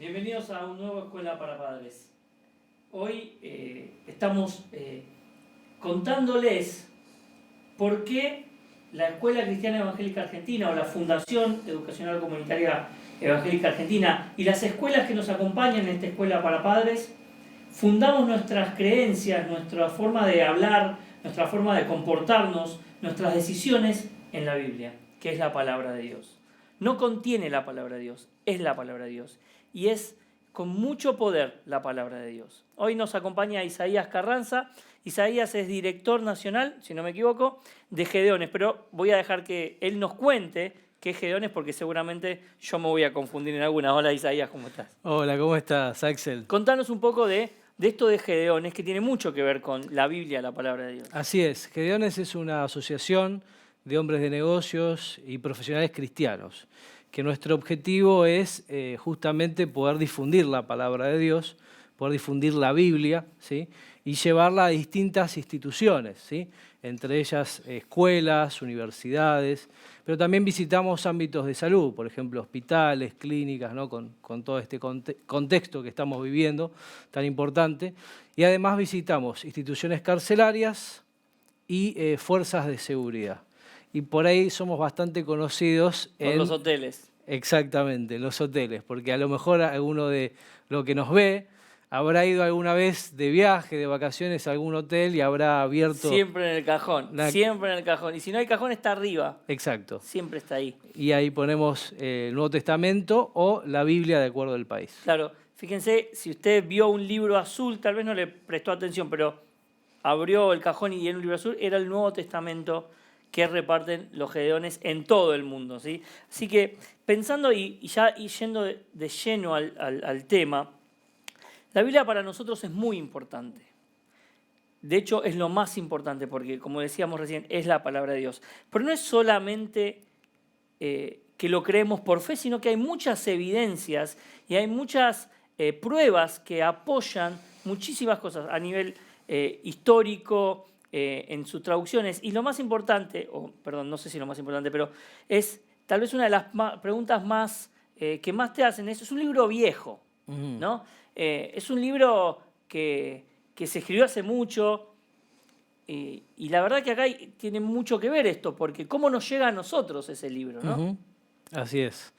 Bienvenidos a un nuevo Escuela para Padres. Hoy estamos contándoles por qué la Escuela Cristiana Evangélica Argentina o la Fundación Educacional Comunitaria Evangélica Argentina y las escuelas que nos acompañan en esta Escuela para Padres fundamos nuestras creencias, nuestra forma de hablar, nuestra forma de comportarnos, nuestras decisiones en la Biblia, que es la palabra de Dios. No contiene la palabra de Dios, es la palabra de Dios. Y es con mucho poder la palabra de Dios. Hoy nos acompaña Isaías Carranza. Isaías es director nacional, si no me equivoco, de Gedeones, pero voy a dejar que él nos cuente qué es Gedeones porque seguramente yo me voy a confundir en alguna. Hola Isaías, ¿cómo estás? Hola, ¿cómo estás, Axel? Contanos un poco de esto de Gedeones, que tiene mucho que ver con la Biblia, la palabra de Dios. Así es, Gedeones es una asociación de hombres de negocios y profesionales cristianos, que nuestro objetivo es justamente poder difundir la palabra de Dios, poder difundir la Biblia, ¿sí? Y llevarla a distintas instituciones, ¿sí? Entre ellas escuelas, universidades, pero también visitamos ámbitos de salud, por ejemplo, hospitales, clínicas, ¿no? con todo este contexto que estamos viviendo tan importante. Y además visitamos instituciones carcelarias y fuerzas de seguridad. Y por ahí somos bastante conocidos en los hoteles. Exactamente, en los hoteles, porque a lo mejor alguno de lo que nos ve habrá ido alguna vez de viaje, de vacaciones a algún hotel y habrá abierto... Siempre en el cajón, siempre en el cajón. Y si no hay cajón, está arriba. Exacto. Siempre está ahí. Y ahí ponemos el Nuevo Testamento o la Biblia de acuerdo al país. Claro, fíjense, si usted vio un libro azul, tal vez no le prestó atención, pero abrió el cajón y en un libro azul era el Nuevo Testamento que reparten los gedeones en todo el mundo, ¿sí? Así que pensando y ya yendo de lleno al tema, la Biblia para nosotros es muy importante. De hecho, es lo más importante porque, como decíamos recién, es la palabra de Dios. Pero no es solamente que lo creemos por fe, sino que hay muchas evidencias y hay muchas pruebas que apoyan muchísimas cosas a nivel histórico, en sus traducciones. Y lo más importante, no sé si lo más importante, pero es tal vez una de las preguntas más que más te hacen, es un libro viejo, ¿no? Es un libro que se escribió hace mucho y la verdad que acá tiene mucho que ver esto, porque cómo nos llega a nosotros ese libro, ¿no? Así es.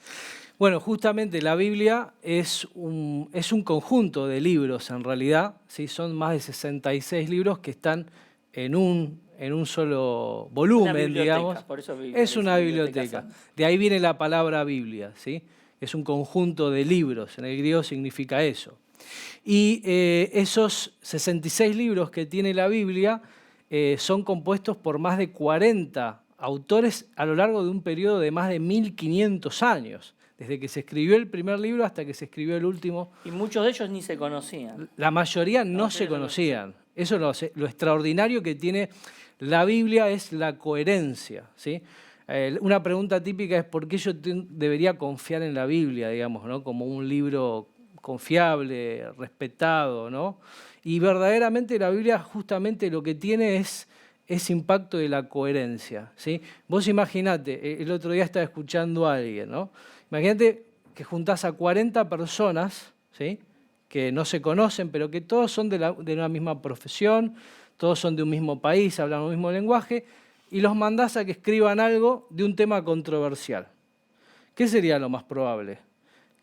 Bueno, justamente la Biblia es un conjunto de libros en realidad, ¿sí? Son más de 66 libros que están en un solo volumen, digamos. Por eso es una biblioteca. De ahí viene la palabra Biblia, ¿sí? Es un conjunto de libros, en el griego significa eso. Y esos 66 libros que tiene la Biblia son compuestos por más de 40 autores a lo largo de un periodo de más de 1500 años, desde que se escribió el primer libro hasta que se escribió el último. Y muchos de ellos ni se conocían. La mayoría no se conocían. Eso es lo extraordinario que tiene la Biblia, es la coherencia, ¿sí? Una pregunta típica es ¿por qué yo debería confiar en la Biblia, digamos, ¿no? Como un libro confiable, respetado, ¿no? Y verdaderamente la Biblia justamente lo que tiene es ese impacto de la coherencia, ¿sí? Vos imaginate, el otro día estaba escuchando a alguien, ¿no? Imagínate que juntás a 40 personas, ¿sí? Que no se conocen, pero que todos son de una misma profesión, todos son de un mismo país, hablan un mismo lenguaje, y los mandás a que escriban algo de un tema controversial. ¿Qué sería lo más probable?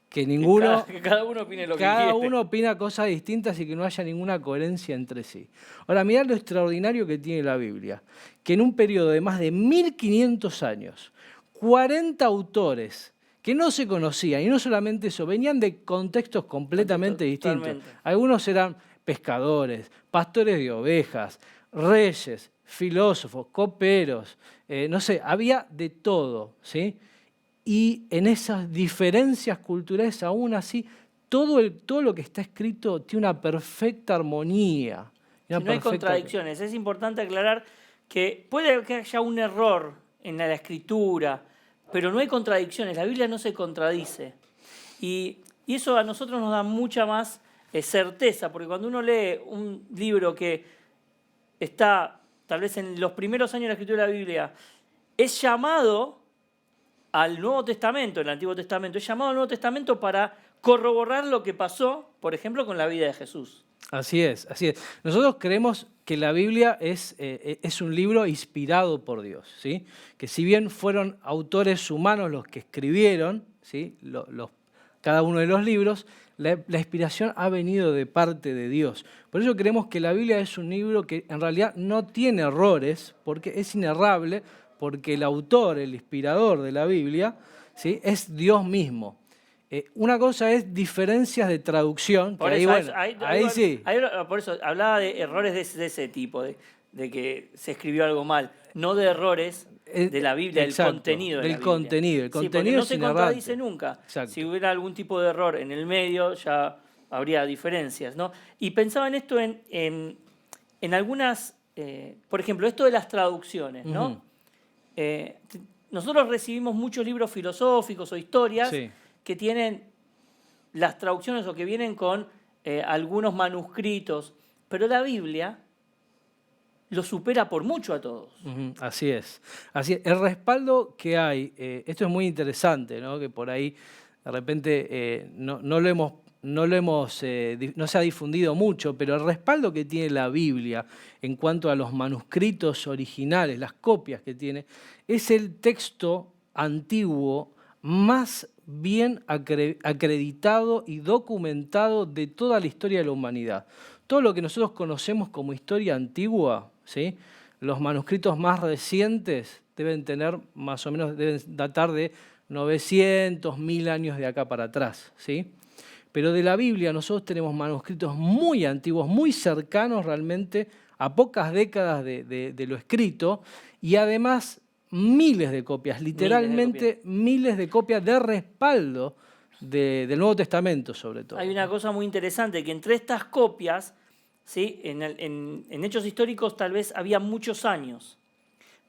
Que ninguno... Que cada uno opine lo que quiere. Cada uno opina cosas distintas y que no haya ninguna coherencia entre sí. Ahora, mirá lo extraordinario que tiene la Biblia, que en un periodo de más de 1500 años, 40 autores que no se conocían, y no solamente eso, venían de contextos completamente distintos. Algunos eran pescadores, pastores de ovejas, reyes, filósofos, coperos, no sé, había de todo, ¿sí? Y en esas diferencias culturales, aún así, todo lo que está escrito tiene una perfecta armonía. No hay contradicciones. Es importante aclarar que puede que haya un error en la escritura, pero no hay contradicciones. La Biblia no se contradice. Y eso a nosotros nos da mucha más certeza, porque cuando uno lee un libro que está tal vez en los primeros años de la escritura de la Biblia, es llamado al Nuevo Testamento, el Antiguo Testamento, es llamado al Nuevo Testamento para corroborar lo que pasó, por ejemplo, con la vida de Jesús. Así es, así es. Nosotros creemos que la Biblia es un libro inspirado por Dios, ¿sí? Que si bien fueron autores humanos los que escribieron, ¿sí? Cada uno de los libros, la inspiración ha venido de parte de Dios. Por eso creemos que la Biblia es un libro que en realidad no tiene errores, porque es inerrable, porque el autor, el inspirador de la Biblia, ¿sí? Es Dios mismo. Una cosa es diferencias de traducción, que ahí sí. Por eso hablaba de errores de ese tipo, de que se escribió algo mal, no de errores de la Biblia, Exacto, del contenido de la del Biblia. contenido. El Sí, porque contenido no es se inerrante. contradice nunca. Exacto. Si hubiera algún tipo de error en el medio, ya habría diferencias, ¿no? Y pensaba en esto en algunas, por ejemplo, esto de las traducciones, ¿no? Nosotros recibimos muchos libros filosóficos o historias Sí. que tienen las traducciones o que vienen con algunos manuscritos, pero la Biblia lo supera por mucho a todos. Así es. Así es. El respaldo que hay, esto es muy interesante, ¿no? Que por ahí de repente no se ha difundido mucho, pero el respaldo que tiene la Biblia en cuanto a los manuscritos originales, las copias que tiene, es el texto antiguo más bien acreditado y documentado de toda la historia de la humanidad. Todo lo que nosotros conocemos como historia antigua, ¿sí? Los manuscritos más recientes deben datar de 900, 1000 años de acá para atrás, ¿sí? Pero de la Biblia nosotros tenemos manuscritos muy antiguos, muy cercanos realmente a pocas décadas de lo escrito, y además miles de copias, literalmente miles de copias de respaldo del Nuevo Testamento sobre todo. Hay una cosa muy interesante, que entre estas copias, ¿sí? En hechos históricos tal vez había muchos años,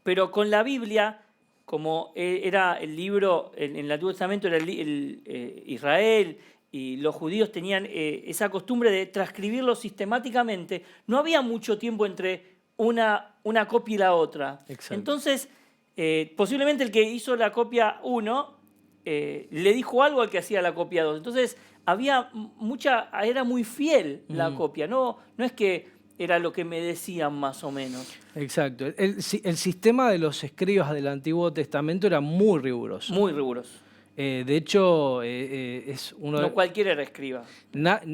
pero con la Biblia, como era el libro, en el Antiguo Testamento era Israel y los judíos tenían esa costumbre de transcribirlo sistemáticamente, no había mucho tiempo entre una copia y la otra. Exacto. Entonces, posiblemente el que hizo la copia 1 le dijo algo al que hacía la copia 2. Entonces, era muy fiel la copia, no es que era lo que me decían más o menos. Exacto. El sistema de los escribas del Antiguo Testamento era muy riguroso. Muy riguroso. De hecho, es uno No cualquiera era escriba.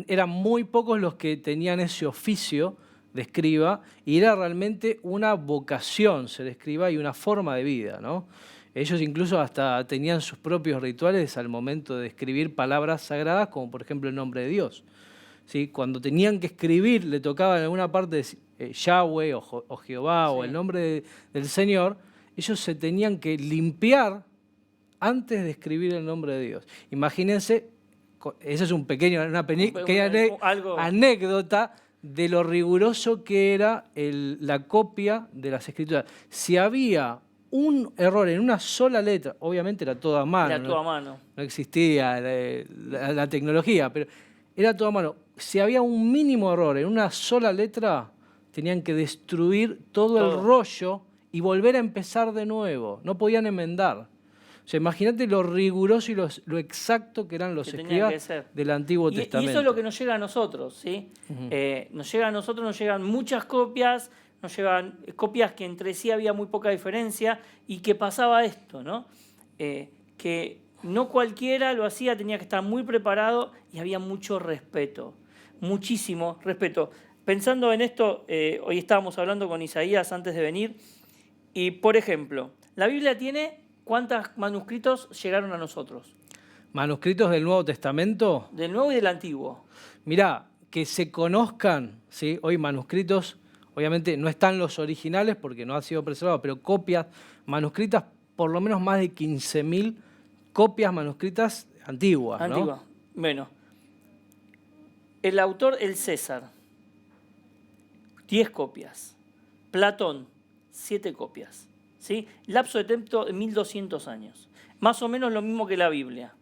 Eran muy pocos los que tenían ese oficio de escriba, y era realmente una vocación ser escriba y una forma de vida, ¿no? Ellos incluso hasta tenían sus propios rituales al momento de escribir palabras sagradas, como por ejemplo el nombre de Dios. ¿Sí? Cuando tenían que escribir, le tocaba en alguna parte Yahweh o Jehová, sí, o el nombre del Señor, ellos se tenían que limpiar antes de escribir el nombre de Dios. Imagínense, esa es una pequeña anécdota de lo riguroso que era la copia de las Escrituras. Si había un error en una sola letra, obviamente era todo a mano. Era todo a mano. No existía la tecnología, pero era todo a mano. Si había un mínimo error en una sola letra, tenían que destruir todo el rollo y volver a empezar de nuevo. No podían enmendar. O sea, imagínate lo riguroso y lo exacto que eran los escribas del Antiguo Testamento. Y eso es lo que nos llega a nosotros, ¿sí? Nos llega a nosotros, nos llegan muchas copias, nos llegan copias que entre sí había muy poca diferencia, y que pasaba esto, ¿no? Que no cualquiera lo hacía, tenía que estar muy preparado, y había mucho respeto, muchísimo respeto. Pensando en esto, hoy estábamos hablando con Isaías antes de venir, y por ejemplo, la Biblia tiene... ¿Cuántos manuscritos llegaron a nosotros? ¿Manuscritos del Nuevo Testamento? Del Nuevo y del Antiguo. Mirá, que se conozcan, ¿sí? Hoy manuscritos, obviamente no están los originales porque no han sido preservados, pero copias manuscritas, por lo menos más de 15.000 copias manuscritas antiguas, ¿no? Antiguas. Bueno, el autor, el César, 10 copias. Platón, 7 copias. ¿Sí? Lapso de tiempo de 1200 años. Más o menos lo mismo que la Biblia.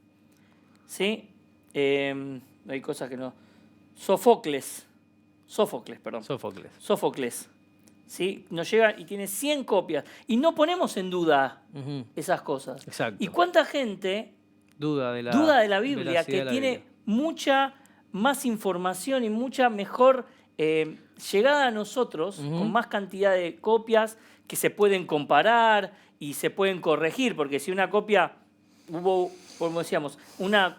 ¿Sí? Hay cosas que no... Sófocles, ¿sí? Nos llega y tiene 100 copias. Y no ponemos en duda esas cosas. Exacto. ¿Y cuánta gente duda de la Biblia, que tiene mucha más información y mucha mejor llegada a nosotros, con más cantidad de copias que se pueden comparar y se pueden corregir? Porque si una copia hubo, como decíamos,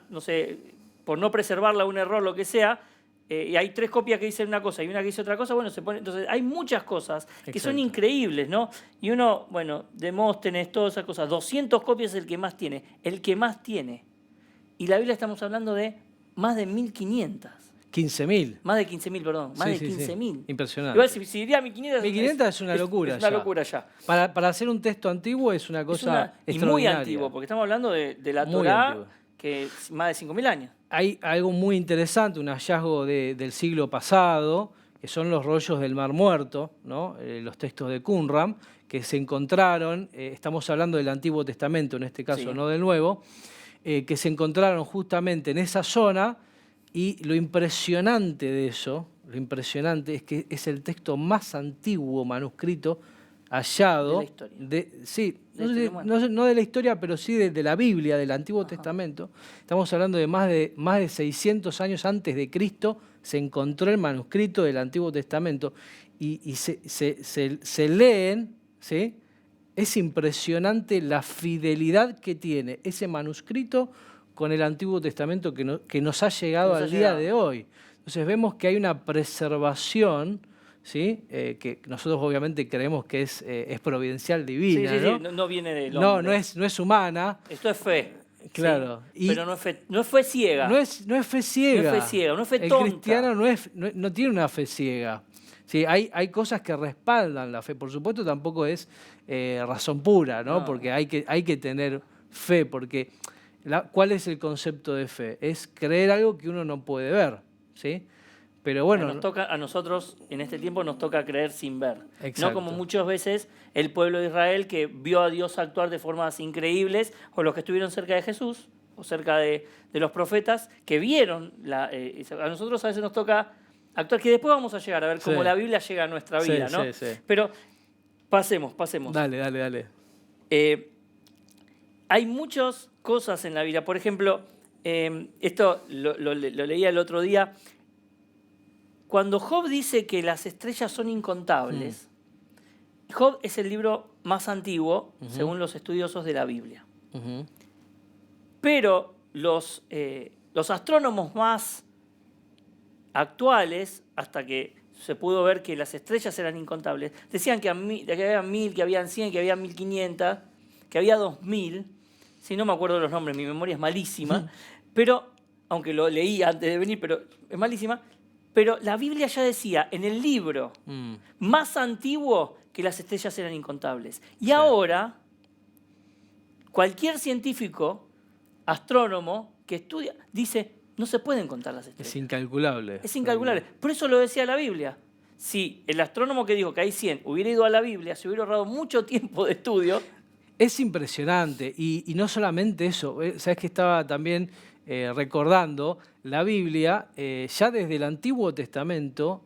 no sé, por no preservarla, un error, lo que sea, y hay 3 copias que dicen una cosa y una que dice otra cosa, bueno, se pone. Entonces, hay muchas cosas que son increíbles, ¿no? Y uno, bueno, Demóstenes, todas esas cosas, 200 copias es el que más tiene. Y la Biblia estamos hablando de más de 1500. 15.000. Más de 15.000, perdón. Más de 15.000. Sí. Impresionante. Igual si diría 1.500... 1.500 es una locura. Es una locura ya. Para hacer un texto antiguo es una cosa extraordinaria. Y muy antiguo, porque estamos hablando de la Torá, que es más de 5.000 años. Hay algo muy interesante, un hallazgo del siglo pasado, que son los rollos del Mar Muerto, ¿no? Los textos de Qumran, que se encontraron, estamos hablando del Antiguo Testamento en este caso, no del Nuevo, que se encontraron justamente en esa zona, y lo impresionante de eso, es que es el texto más antiguo manuscrito hallado. De la historia. No de la historia, pero sí de la Biblia, del Antiguo Testamento. Estamos hablando de más de 600 años antes de Cristo, se encontró el manuscrito del Antiguo Testamento y se leen, ¿sí? Es impresionante la fidelidad que tiene ese manuscrito con el Antiguo Testamento que nos ha llegado al día de hoy. Entonces vemos que hay una preservación, ¿sí? Que nosotros obviamente creemos que es providencial divina. Sí, no viene del hombre. No es humana. Esto es fe. Claro. Sí, pero no es fe ciega. No es fe ciega. No es fe tonta. El cristiano no tiene una fe ciega. Sí, hay cosas que respaldan la fe. Por supuesto tampoco es razón pura, ¿no? Porque hay que tener fe, porque ¿cuál es el concepto de fe? Es creer algo que uno no puede ver, ¿sí? Pero bueno, a nosotros en este tiempo nos toca creer sin ver. Exacto. No como muchas veces el pueblo de Israel, que vio a Dios actuar de formas increíbles, o los que estuvieron cerca de Jesús, o cerca de los profetas, que vieron. A nosotros a veces nos toca actuar, que después vamos a llegar a ver cómo la Biblia llega a nuestra vida, ¿no? Sí. Pero pasemos. Dale. Hay muchas cosas en la Biblia. Por ejemplo, esto lo leía el otro día. Cuando Job dice que las estrellas son incontables, Job es el libro más antiguo, según los estudiosos de la Biblia. Pero los astrónomos más actuales, hasta que se pudo ver que las estrellas eran incontables, decían que había 1.000, que habían 100, que había 1.500, que había 2.000. Si no me acuerdo los nombres, mi memoria es malísima, pero, aunque lo leí antes de venir, pero es malísima. Pero la Biblia ya decía en el libro más antiguo que las estrellas eran incontables. Y ahora, cualquier científico, astrónomo, que estudia, dice, no se pueden contar las estrellas. Es incalculable. Es incalculable. Por eso lo decía la Biblia. Si el astrónomo que dijo que hay 100 hubiera ido a la Biblia, se hubiera ahorrado mucho tiempo de estudio. Es impresionante. Y no solamente eso. Sabes que estaba también recordando, la Biblia, ya desde el Antiguo Testamento,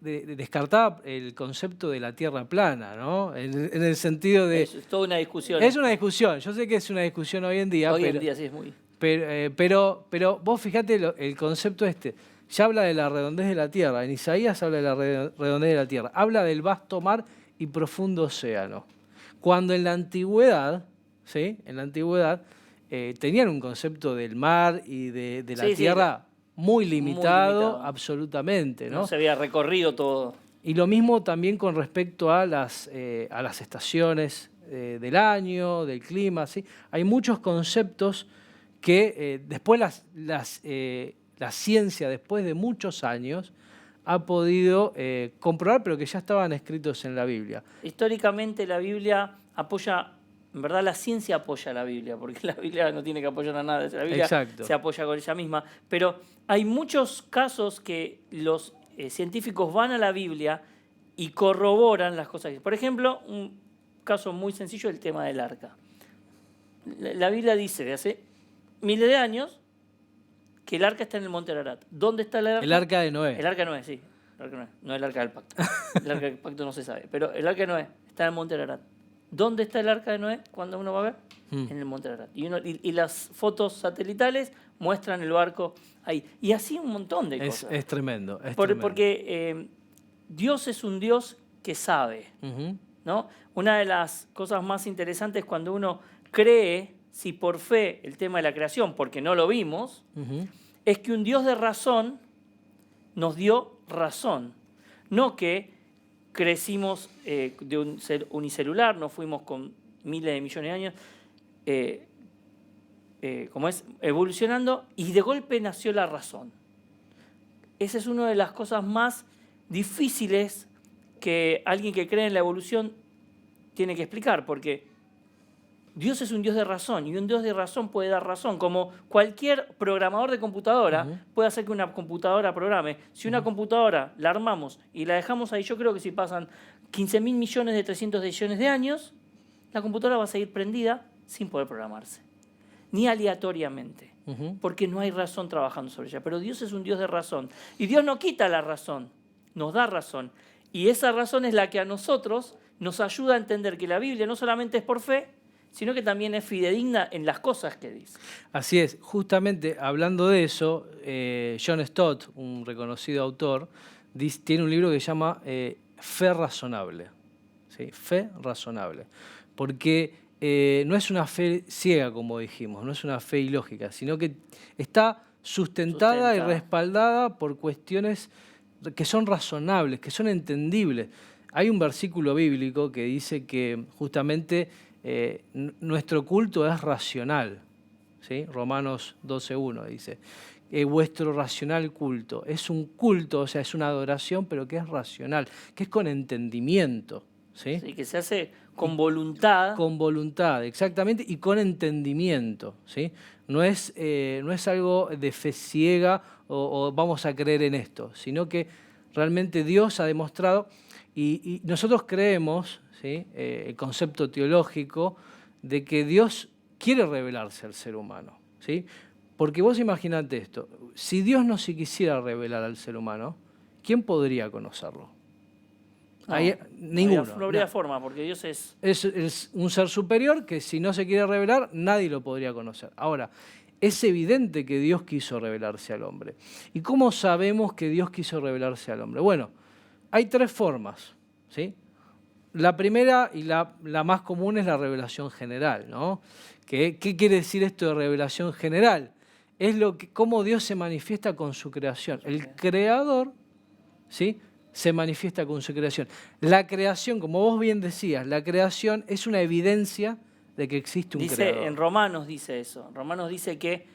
descartaba el concepto de la tierra plana, ¿no? En el sentido de... Es toda una discusión. Es una discusión. Yo sé que es una discusión hoy en día. Hoy en día sí es muy... Pero vos fíjate el concepto ya habla de la redondez de la tierra. En Isaías habla de la redondez de la tierra. Habla del vasto mar y profundo océano. Cuando en la antigüedad, ¿sí? Tenían un concepto del mar y de la tierra muy limitado, absolutamente, ¿no? No se había recorrido todo. Y lo mismo también con respecto a las estaciones del año, del clima, ¿sí? Hay muchos conceptos que después la ciencia, después de muchos años, ha podido comprobar, pero que ya estaban escritos en la Biblia. Históricamente la Biblia apoya, en verdad la ciencia apoya a la Biblia, porque la Biblia no tiene que apoyar a nada, la Biblia se apoya con ella misma. Pero hay muchos casos que los científicos van a la Biblia y corroboran las cosas. Por ejemplo, un caso muy sencillo, el tema del arca. La Biblia dice de hace miles de años que el arca está en el monte Ararat. ¿Dónde está el arca? El arca de Noé. El arca de Noé, sí. el arca de Noé, no el arca del pacto. El arca del pacto no se sabe, pero el arca de Noé está en el monte Ararat. ¿Dónde está el arca de Noé cuando uno va a ver? En el monte Ararat. Y las fotos satelitales muestran el barco ahí. Y así un montón de cosas. Es tremendo. Porque Dios es un Dios que sabe, ¿no? Una de las cosas más interesantes cuando uno cree, si por fe, el tema de la creación, porque no lo vimos, es que un Dios de razón nos dio razón. No que crecimos de un ser unicelular, nos fuimos con miles de millones de años, evolucionando, y de golpe nació la razón. Esa es una de las cosas más difíciles que alguien que cree en la evolución tiene que explicar, porque Dios es un Dios de razón, y un Dios de razón puede dar razón, como cualquier programador de computadora puede hacer que una computadora programe. Si una computadora la armamos y la dejamos ahí, yo creo que si pasan 15.000 millones de 300 millones de años, la computadora va a seguir prendida sin poder programarse, ni aleatoriamente, porque no hay razón trabajando sobre ella. Pero Dios es un Dios de razón, y Dios no quita la razón, nos da razón. Y esa razón es la que a nosotros nos ayuda a entender que la Biblia no solamente es por fe, sino que también es fidedigna en las cosas que dice. Así es, justamente hablando de eso, John Stott, un reconocido autor, tiene un libro que se llama Fe Razonable. ¿Sí? Fe Razonable. Porque no es una fe ciega, como dijimos, no es una fe ilógica, sino que está sustentada y respaldada por cuestiones que son razonables, que son entendibles. Hay un versículo bíblico que dice que justamente nuestro culto es racional, ¿sí? Romanos 12:1 dice, vuestro racional culto. Es un culto, o sea, es una adoración, pero que es racional, que es con entendimiento. ¿Sí? Sí, que se hace con voluntad. Con voluntad, exactamente, y con entendimiento. ¿Sí? No es algo de fe ciega o vamos a creer en esto, sino que realmente Dios ha demostrado, y nosotros creemos, ¿sí? El concepto teológico de que Dios quiere revelarse al ser humano. ¿Sí? Porque vos imaginate esto, si Dios no se quisiera revelar al ser humano, ¿quién podría conocerlo? No, ninguno. No habría forma, porque Dios es un ser superior que si no se quiere revelar, nadie lo podría conocer. Ahora, es evidente que Dios quiso revelarse al hombre. ¿Y cómo sabemos que Dios quiso revelarse al hombre? Bueno, hay tres formas, ¿sí? La primera y la más común es la revelación general, ¿no? ¿Qué quiere decir esto de revelación general? Es cómo Dios se manifiesta con su creación. El creador, ¿sí?, se manifiesta con su creación. La creación, como vos bien decías, la creación es una evidencia de que existe un creador. En Romanos dice eso. Romanos dice que,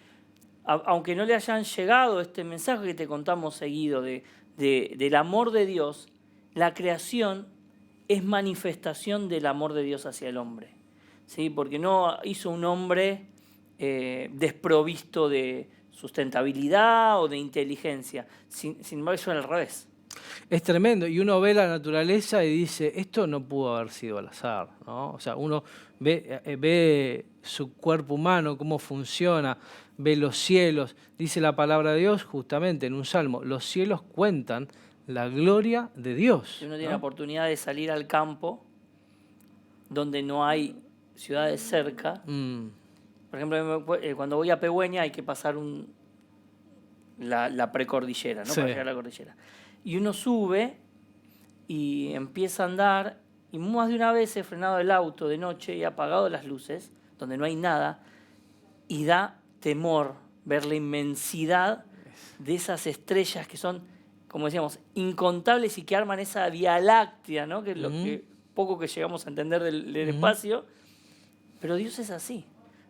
aunque no le hayan llegado este mensaje que te contamos seguido del amor de Dios, la creación es manifestación del amor de Dios hacia el hombre. ¿Sí? Porque no hizo un hombre desprovisto de sustentabilidad o de inteligencia. Sin embargo, eso es al revés. Es tremendo, y uno ve la naturaleza y dice, esto no pudo haber sido al azar, ¿no? O sea, uno ve su cuerpo humano, cómo funciona, ve los cielos. Dice la palabra de Dios justamente en un salmo, los cielos cuentan la gloria de Dios. Si uno tiene la oportunidad de salir al campo, donde no hay ciudades cerca, por ejemplo, cuando voy a Pehuen hay que pasar la precordillera, ¿no? Sí. Para llegar a la cordillera. Y uno sube y empieza a andar, y más de una vez he frenado el auto de noche y he apagado las luces, donde no hay nada, y da temor ver la inmensidad de esas estrellas que son, como decíamos, incontables y que arman esa Vía Láctea, ¿no? Que es lo que poco que llegamos a entender del espacio. Pero Dios es así.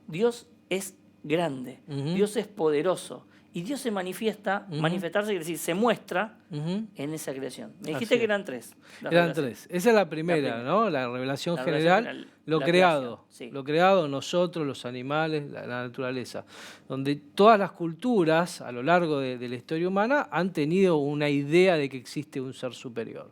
Dios es grande. Dios es poderoso. Y Dios se manifiesta, manifestarse quiere decir, se muestra en esa creación. Me dijiste que eran tres. Eran tres. Esa es la primera, ¿no? La revelación general, lo creado. Sí. Lo creado, nosotros, los animales, la naturaleza. Donde todas las culturas a lo largo de la historia humana han tenido una idea de que existe un ser superior.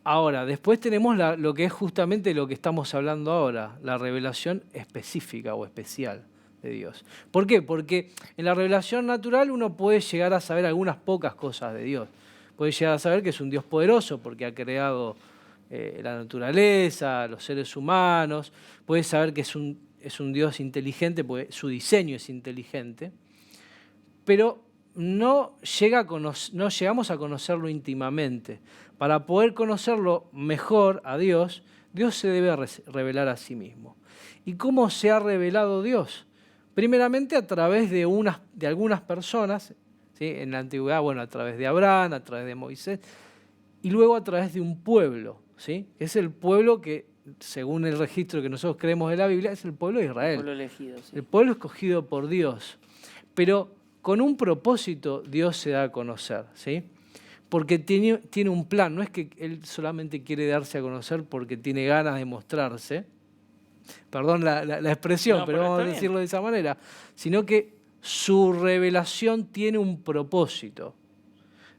Ahora, después tenemos lo que es justamente lo que estamos hablando ahora, la revelación específica o especial de Dios. ¿Por qué? Porque en la revelación natural uno puede llegar a saber algunas pocas cosas de Dios. puede llegar a saber que es un Dios poderoso porque ha creado la naturaleza, los seres humanos, puede saber que es un Dios inteligente porque su diseño es inteligente, pero no llegamos a conocerlo íntimamente. Para poder conocerlo mejor a Dios, Dios se debe revelar a sí mismo. ¿Y cómo se ha revelado Dios? Primeramente a través de algunas personas, ¿sí? En la antigüedad, bueno, a través de Abraham, a través de Moisés, y luego a través de un pueblo, ¿sí? Es el pueblo que, según el registro que nosotros creemos de la Biblia, es el pueblo de Israel. El pueblo elegido, sí. El pueblo escogido por Dios. Pero con un propósito Dios se da a conocer, ¿sí? Porque tiene un plan, no es que Él solamente quiere darse a conocer porque tiene ganas de mostrarse, perdón la expresión, No, pero vamos a está decirlo bien. de esa manera, sino que su revelación tiene un propósito.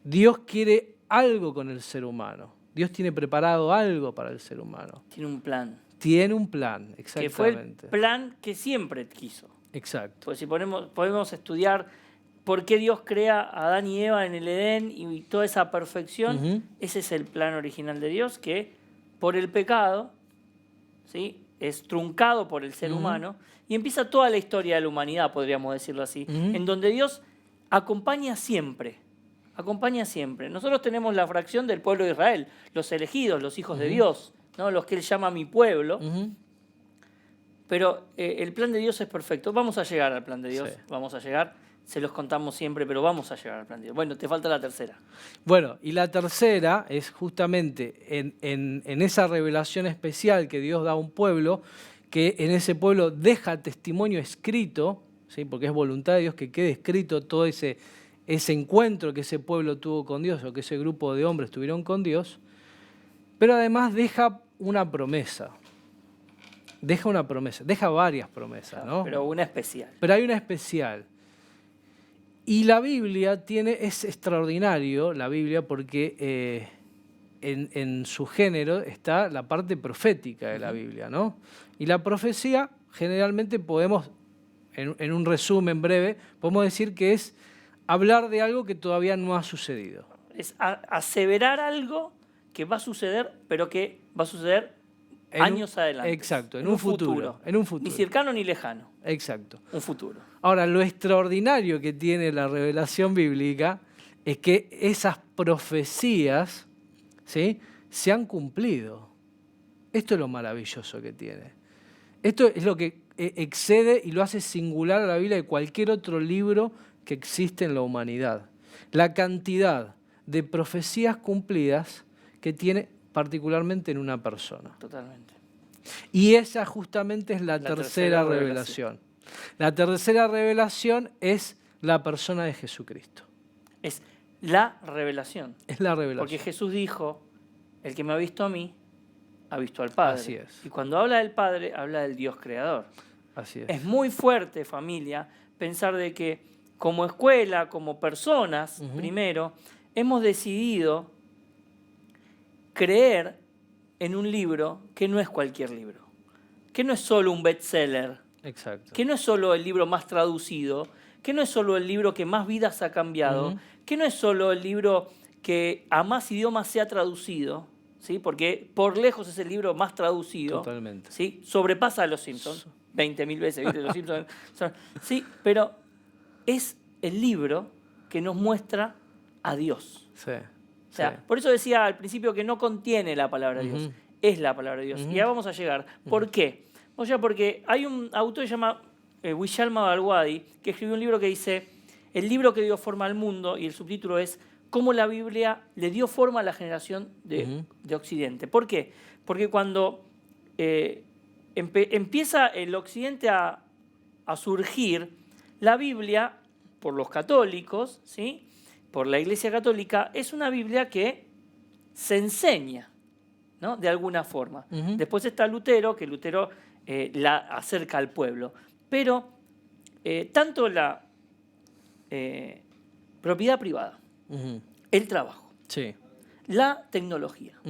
Dios quiere algo con el ser humano. Dios tiene preparado algo para el ser humano. Tiene un plan. Tiene un plan, exactamente. Que fue el plan que siempre quiso. Exacto. Pues si podemos estudiar por qué Dios crea a Adán y Eva en el Edén y toda esa perfección, ese es el plan original de Dios, que por el pecado, ¿sí?, es truncado por el ser humano, y empieza toda la historia de la humanidad, podríamos decirlo así, en donde Dios acompaña siempre. Acompaña siempre. Nosotros tenemos la fracción del pueblo de Israel, los elegidos, los hijos de Dios, ¿no? Los que Él llama mi pueblo. Pero el plan de Dios es perfecto. Vamos a llegar al plan de Dios, Sí. vamos a llegar. Se los contamos siempre, pero vamos a llegar al plan de Dios. Bueno, te falta la tercera. Bueno, y la tercera es justamente en esa revelación especial que Dios da a un pueblo, que en ese pueblo deja testimonio escrito, ¿sí? Porque es voluntad de Dios que quede escrito todo ese encuentro que ese pueblo tuvo con Dios o que ese grupo de hombres tuvieron con Dios, pero además deja una promesa. Deja varias promesas, ¿no? Pero una especial. Pero hay una especial. Y la Biblia es extraordinario, la Biblia, porque en su género está la parte profética de la Biblia, ¿no? Y la profecía, generalmente podemos, en un resumen breve, podemos decir que es hablar de algo que todavía no ha sucedido. Es aseverar algo que va a suceder, pero que va a suceder años adelante. Exacto, en un futuro. Ni cercano ni lejano. Exacto. Un futuro. Ahora, lo extraordinario que tiene la revelación bíblica es que esas profecías, ¿sí?, se han cumplido. Esto es lo maravilloso que tiene. Esto es lo que excede y lo hace singular a la Biblia de cualquier otro libro que existe en la humanidad. La cantidad de profecías cumplidas que tiene particularmente en una persona. Totalmente. Y esa justamente es la tercera revelación. La tercera revelación es la persona de Jesucristo. Es la revelación. Es la revelación. Porque Jesús dijo, el que me ha visto a mí, ha visto al Padre. Así es. Y cuando habla del Padre, habla del Dios creador. Así es. Es muy fuerte, familia, pensar de que como escuela, como personas, primero, hemos decidido creer en un libro que no es cualquier libro, que no es solo un bestseller, Exacto. que no es solo el libro más traducido, que no es solo el libro que más vidas ha cambiado, que no es solo el libro que a más idiomas se ha traducido, ¿sí? Porque por lejos es el libro más traducido. Totalmente. ¿Sí? Sobrepasa a Los Simpsons 20.000 veces, ¿viste? Los Simpsons sí, pero es el libro que nos muestra a Dios. Sí. O sea, por eso decía al principio que no contiene la palabra de Dios, es la palabra de Dios. Y ya vamos a llegar. ¿Por qué? Vamos a llegar porque hay un autor que se llama Wishal Mahalwadi, que escribió un libro que dice el libro que dio forma al mundo, y el subtítulo es cómo la Biblia le dio forma a la generación de Occidente. ¿Por qué? Porque cuando empieza el Occidente a surgir, la Biblia, por los católicos, ¿sí?, por la Iglesia Católica, es una Biblia que se enseña, ¿no?, de alguna forma. Después está Lutero, que Lutero la acerca al pueblo. Pero tanto la propiedad privada, el trabajo, Sí. la tecnología,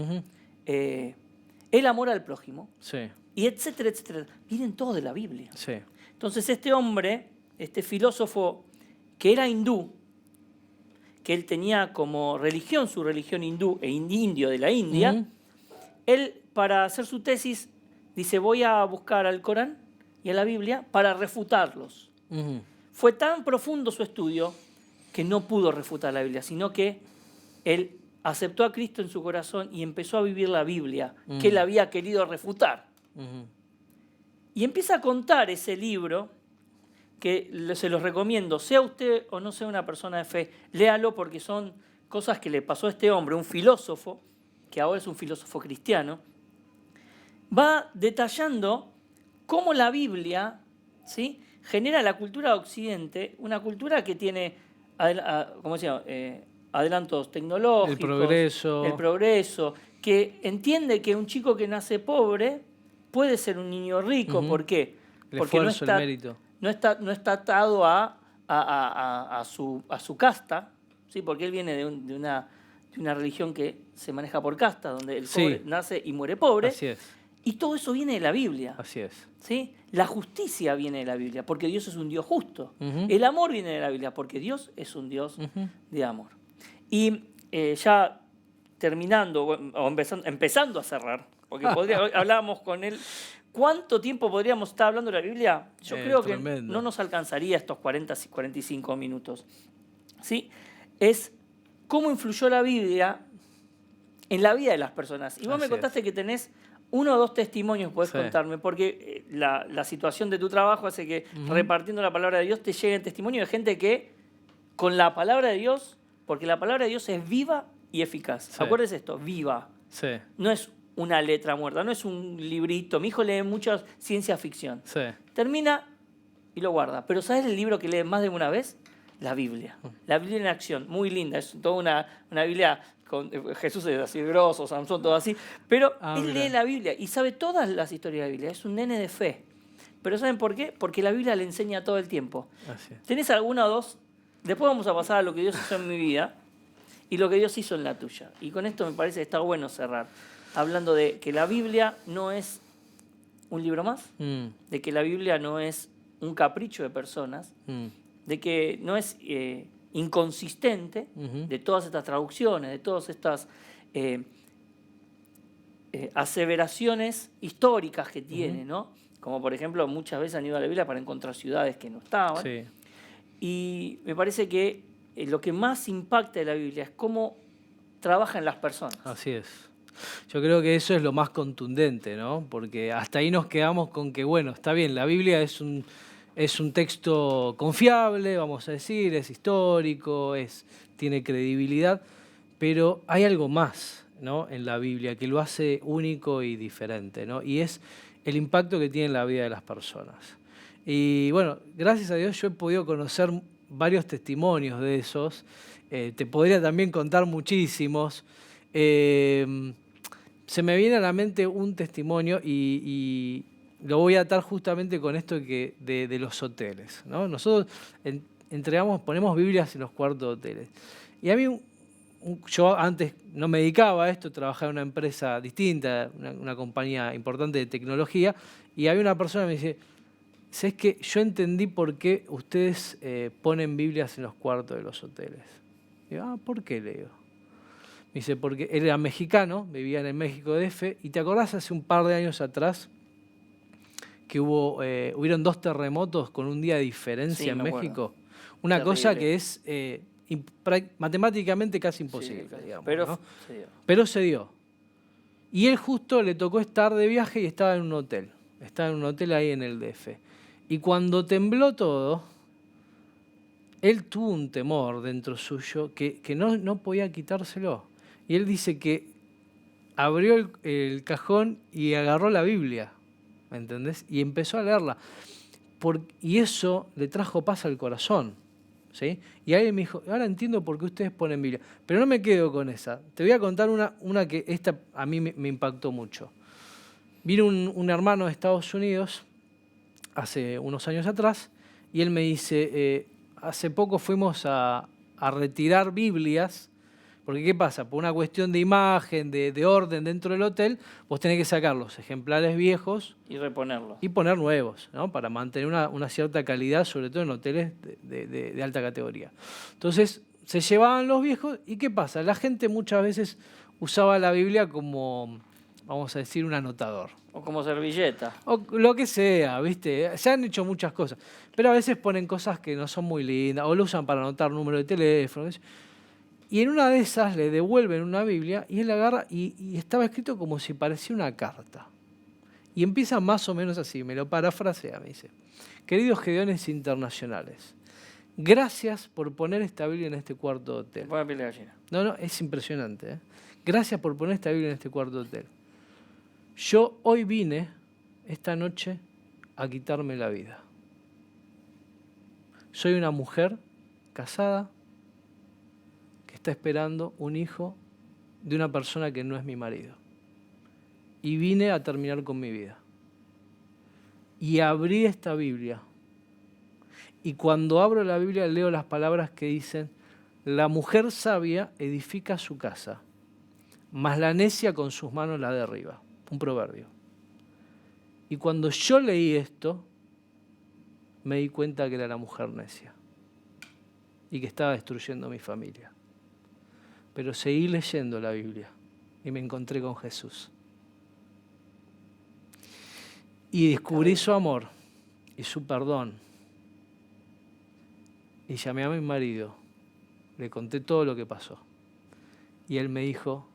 el amor al prójimo, Sí. y etcétera, etcétera, vienen todos de la Biblia. Sí. Entonces este hombre, este filósofo que era hindú, que él tenía como religión, su religión hindú e indio de la India, él, para hacer su tesis, dice, voy a buscar al Corán y a la Biblia para refutarlos. Fue tan profundo su estudio que no pudo refutar la Biblia, sino que él aceptó a Cristo en su corazón y empezó a vivir la Biblia que él había querido refutar. Y empieza a contar ese libro, que se los recomiendo, sea usted o no sea una persona de fe, léalo porque son cosas que le pasó a este hombre, un filósofo, que ahora es un filósofo cristiano, va detallando cómo la Biblia, ¿sí?, genera la cultura de Occidente, una cultura que tiene, ¿cómo se llama?, adelantos tecnológicos, el progreso, que entiende que un chico que nace pobre puede ser un niño rico. ¿Por qué? Porque el mérito. No está atado a su casta, ¿sí? Porque él viene de una religión que se maneja por casta, donde el pobre nace y muere pobre. Así es. Y todo eso viene de la Biblia. Así es. ¿Sí? La justicia viene de la Biblia, porque Dios es un Dios justo. El amor viene de la Biblia, porque Dios es un Dios de amor. Y ya terminando, o empezando a cerrar, porque hablábamos con él, ¿cuánto tiempo podríamos estar hablando de la Biblia? Yo creo tremendo. Que no nos alcanzaría estos 45 minutos. ¿Sí? Es cómo influyó la Biblia en la vida de las personas. Y vos me contaste que tenés 1 o 2 testimonios, podés contarme, porque la situación de tu trabajo hace que repartiendo la palabra de Dios te lleguen testimonios de gente que con la palabra de Dios, porque la palabra de Dios es viva y eficaz. Acuérdense esto, viva. No es una letra muerta, no es un librito. Mi hijo lee mucha ciencia ficción. Termina y lo guarda. Pero ¿sabes el libro que lee más de una vez? La Biblia. La Biblia en acción, muy linda. Es toda una Biblia con Jesús es así grosso, Samson, todo así. Pero él lee la Biblia y sabe todas las historias de la Biblia. Es un nene de fe. Pero ¿saben por qué? Porque la Biblia le enseña todo el tiempo. ¿Tenés alguna o dos? Después vamos a pasar a lo que Dios hizo en mi vida y lo que Dios hizo en la tuya. Y con esto me parece que está bueno cerrar, hablando de que la Biblia no es un libro más, de que la Biblia no es un capricho de personas, de que no es inconsistente de todas estas traducciones, de todas estas aseveraciones históricas que tiene, ¿no? Como por ejemplo, muchas veces han ido a la Biblia para encontrar ciudades que no estaban. Y me parece que lo que más impacta de la Biblia es cómo trabaja en las personas. Así es. Yo creo que eso es lo más contundente, ¿no? Porque hasta ahí nos quedamos con que, bueno, está bien, la Biblia es un texto confiable, vamos a decir, es histórico, tiene credibilidad, pero hay algo más, ¿no?, en la Biblia que lo hace único y diferente, ¿no? Y es el impacto que tiene en la vida de las personas. Y bueno, gracias a Dios yo he podido conocer varios testimonios de esos. Te podría también contar muchísimos. Se me viene a la mente un testimonio y lo voy a atar justamente con esto de los hoteles, ¿no? Nosotros ponemos Biblias en los cuartos de hoteles. Y a mí, yo antes no me dedicaba a esto, trabajaba en una empresa distinta, una compañía importante de tecnología, y había una persona que me dice, ¿sabes qué? Yo entendí por qué ustedes ponen Biblias en los cuartos de los hoteles. Y digo, ¿por qué, le digo? Me dice, porque él era mexicano, vivía en el México DF, y ¿te acordás hace un par de años atrás que hubieron 2 terremotos con un día de diferencia en México? Una terrible cosa que es matemáticamente casi imposible, digamos. Pero se dio. Y él justo le tocó estar de viaje y estaba en un hotel. Estaba en un hotel ahí en el DF. Y cuando tembló todo, él tuvo un temor dentro suyo que no podía quitárselo. Y él dice que abrió el cajón y agarró la Biblia, ¿me entendés? Y empezó a leerla. Y eso le trajo paz al corazón, ¿sí? Y alguien me dijo, ahora entiendo por qué ustedes ponen Biblia. Pero no me quedo con esa. Te voy a contar una que esta a mí me impactó mucho. Vino un hermano de Estados Unidos hace unos años atrás y él me dice, hace poco fuimos a retirar Biblias, porque ¿qué pasa? Por una cuestión de imagen, de orden dentro del hotel, vos tenés que sacar los ejemplares viejos y reponerlos. Y poner nuevos, ¿no? Para mantener una cierta calidad, sobre todo en hoteles de alta categoría. Entonces se llevaban los viejos. ¿Y qué pasa? La gente muchas veces usaba la Biblia como, vamos a decir, un anotador. O como servilleta. O lo que sea, ¿viste? Se han hecho muchas cosas. Pero a veces ponen cosas que no son muy lindas, o lo usan para anotar número de teléfono. Y en una de esas le devuelven una Biblia y él agarra y estaba escrito como si parecía una carta. Y empieza más o menos así, me lo parafrasea, me dice: queridos Gedeones internacionales, gracias por poner esta Biblia en este cuarto de hotel. Buena piel de gallina. No, es impresionante, ¿eh? Gracias por poner esta Biblia en este cuarto de hotel. Yo hoy vine, esta noche, a quitarme la vida. Soy una mujer casada que está esperando un hijo de una persona que no es mi marido. Y vine a terminar con mi vida. Y abrí esta Biblia. Y cuando abro la Biblia leo las palabras que dicen: la mujer sabia edifica su casa, mas la necia con sus manos la derriba. Un proverbio. Y cuando yo leí esto, me di cuenta que era la mujer necia y que estaba destruyendo mi familia. Pero seguí leyendo la Biblia y me encontré con Jesús. Y descubrí su amor y su perdón. Y llamé a mi marido, le conté todo lo que pasó. Y él me dijo: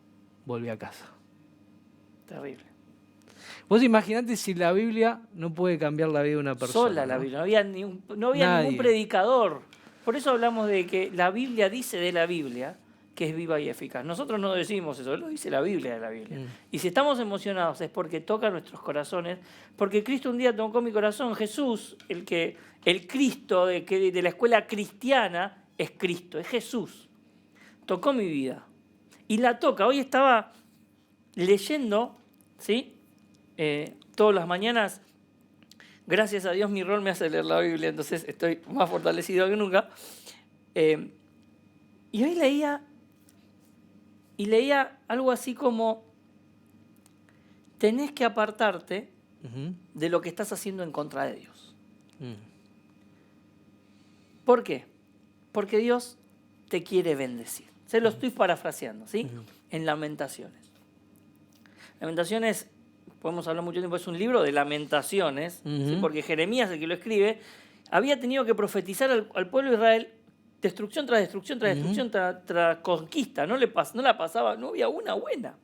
volví a casa. Terrible. Vos imaginate si la Biblia no puede cambiar la vida de una persona. Sola la Biblia, no había ningún predicador. Por eso hablamos de que la Biblia dice de la Biblia que es viva y eficaz. Nosotros no decimos eso, lo dice la Biblia de la Biblia. Y si estamos emocionados es porque toca nuestros corazones, porque Cristo un día tocó mi corazón. Jesús, el Cristo de la escuela cristiana, es Cristo, es Jesús. Tocó mi vida. Y la toca. Hoy estaba leyendo, ¿sí? Todas las mañanas, gracias a Dios mi rol me hace leer la Biblia, entonces estoy más fortalecido que nunca. Y hoy leía algo así como: tenés que apartarte de lo que estás haciendo en contra de Dios. ¿Por qué? Porque Dios te quiere bendecir. Se lo estoy parafraseando, ¿sí? En Lamentaciones. Lamentaciones, podemos hablar mucho tiempo, es un libro de lamentaciones, ¿sí? Porque Jeremías, el que lo escribe, había tenido que profetizar al pueblo de Israel destrucción tras destrucción, tras destrucción, tras conquista. No la pasaba, no había una buena.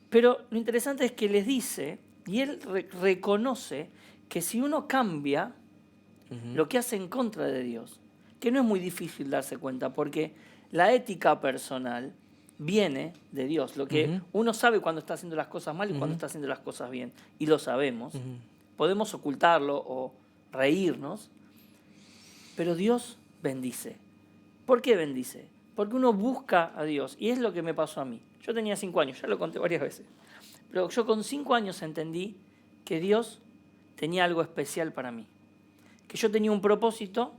Pero lo interesante es que les dice, y él reconoce que si uno cambia lo que hace en contra de Dios, que no es muy difícil darse cuenta, porque la ética personal viene de Dios. Lo que uno sabe cuando está haciendo las cosas mal y cuando está haciendo las cosas bien, y lo sabemos. Podemos ocultarlo o reírnos, pero Dios bendice. ¿Por qué bendice? Porque uno busca a Dios, y es lo que me pasó a mí. Yo tenía 5 años, ya lo conté varias veces, pero yo con 5 años entendí que Dios tenía algo especial para mí, que yo tenía un propósito